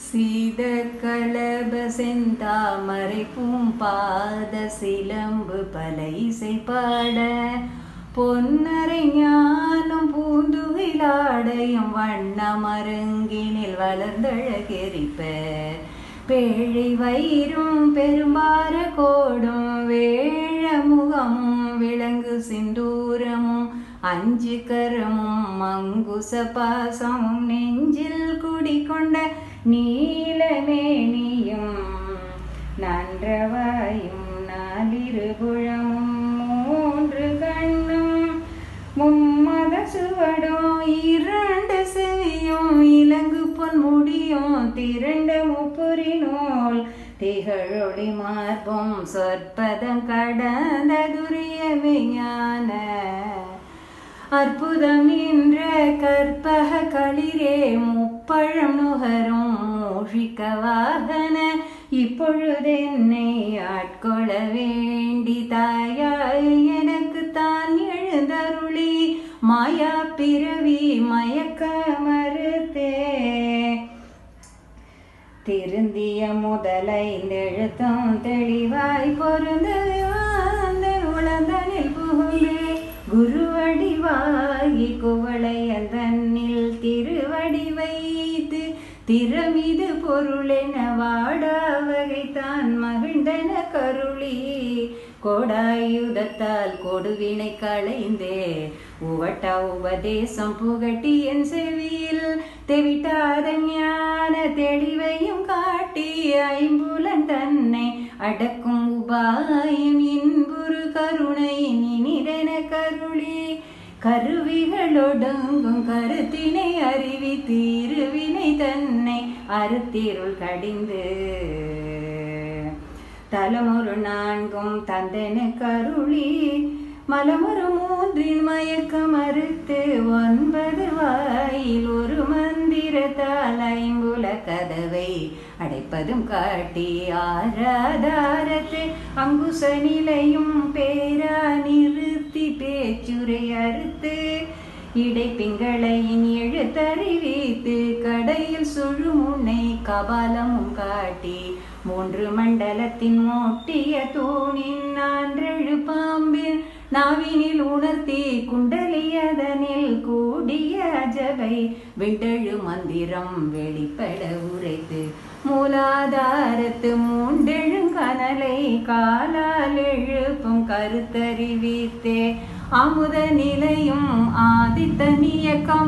சீத களப செந்தாமரை பூம்பாத சிலம்பு பல இசை பாட பொன்னரை ஞானம் பூந்துகிலாடையும் வண்ண மருங்கினில் வளர்ந்தழகெரிப்ப பேழை வயிறும் பெரும்பார கோடும் வேழ முகமும் விலங்கு சிந்தூரமும் அஞ்சு கரமும் மங்குச பாசமும் நெஞ்சில் குடிக்கொண்ட நீலமேனியும் நன்றவாயும் நாலிருபுழமும் மூன்று கண்ணும் மும்மத சுவடும் இரண்டு செவியும் இலங்கு பொன் முடியும் திரண்ட முப்புரி நூல் திகழொளி மார்பும் சொற்பதம் கடந்த துரிய விஞ்ஞான அற்புதம் நின்ற கற்பக களிரே முப்பழம் நுகரும் மூஷிக்க வாகன இப்பொழுதென்னை ஆட்கொள்ள வேண்டி தாயாய் எனக்கு தான் எழுந்தருளி மாயா பிறவி மயக்க மறுத்தே திருந்திய முதலைந்தெழுத்தும் தெளிவாய் பொருந்தது உளந்தனில் புகுந்தே குருவடிவாகி குவளையன் தன்னில் திருவடி வைத்து திறமிது பொருளென வாடா வகைத்தான் மகிழ்ந்தன கருளி கோடாயுதத்தால் கொடுவினை களைந்தே உவட்ட உபதேசம் புகட்டி என் செவியில் தெவிட்டாத ஞான தெளிவையும் காட்டி ஐம்புலன் தன்னை அடக்கும் உபாயம் இன்புறு கருணையின் இனிதென கருளி கருவிகளொடுங்கும் கருத்தினை அறிவி தீருவினை தன்னை அறுத்திருள் கடிந்து தலமொரு நான்கும் தந்தன கருளி மலமொரு மூன்றின் மயக்க மறுத்து 9 வாயில் ஒரு மந்திரத்தால் ஐம்புல கதவை அடைப்பதும் காட்டி ஆராதாரத்து அங்குச நிலையும் பேரா நிறுத்தி பேச்சுரை அறுத்து இடைப்பிங்களையின் எழுத்தறிவித்து கடையில் சுழுமுனை கபாலமும் காட்டி 3 மண்டலத்தின் மூட்டிய தூணின் 4 பாம்பின் நாவினில் உணர்த்தி குண்டலியதனில் கூடிய அஜபை விண்டழு மந்திரம் வெளிப்பட உரைத்து மூலாதாரத்து 3 கனலை காலால் எழுப்பும் கருத்தறிவித்தே அமுத நிலையும் ஆதித்தன் இயக்கம்